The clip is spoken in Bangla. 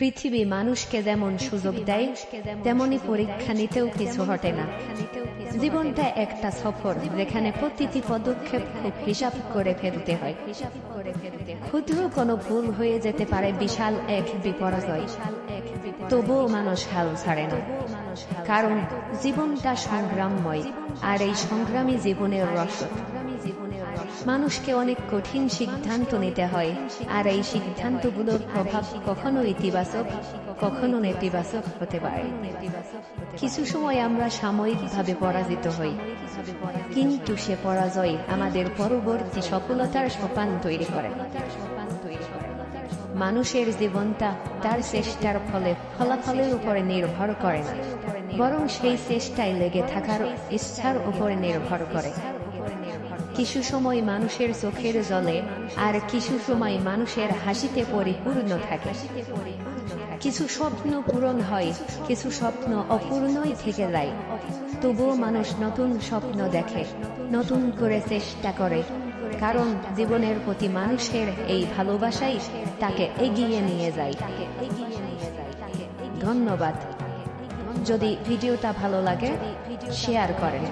পৃথিবী মানুষকে যেমন সুযোগ দেয়, তেমনি পরীক্ষা নিতেও পিছু হটে না। জীবনটা একটা সফর, যেখানে প্রতিটি পদক্ষেপ খুব হিসাব করে ফেলতে হয়। ক্ষুদ্র কোনো ভুল হয়ে যেতে পারে বিশাল এক বিপর্যয়, তবুও মানুষ হাল ছাড়ে না। কারণ জীবনটা সংগ্রামময়, আর এই সংগ্রামী জীবনের রসদ। মানুষকে অনেক কঠিন সিদ্ধান্ত নিতে হয়, আর এই সিদ্ধান্তগুলোর প্রভাব কখনো ইতিবাচক, কখনো নেতিবাচক হতে পারে। কিছু সময় আমরা সাময়িকভাবে পরাজিত হই, কিন্তু সে পরাজয় আমাদের পরবর্তী সফলতার সোপান তৈরি করে। মানুষের জীবনটা তার চেষ্টার ফলাফলের উপরে নির্ভর করে না, বরং সেই চেষ্টায় লেগে থাকার ইচ্ছার উপরে নির্ভর করে। কিছু সময় মানুষের চোখের জলে, আর কিছু সময় মানুষের হাসিতে পরিপূর্ণ থাকে। কিছু স্বপ্ন পূরণ হয়, কিছু স্বপ্ন অপূর্ণই থেকে যায়। তবুও মানুষ নতুন স্বপ্ন দেখে, নতুন করে চেষ্টা করে, কারণ জীবনের প্রতি মানুষের এই ভালোবাসাই তাকে এগিয়ে নিয়ে যায়। ধন্যবাদ। যদি ভিডিওটা ভালো লাগে, শেয়ার করেন।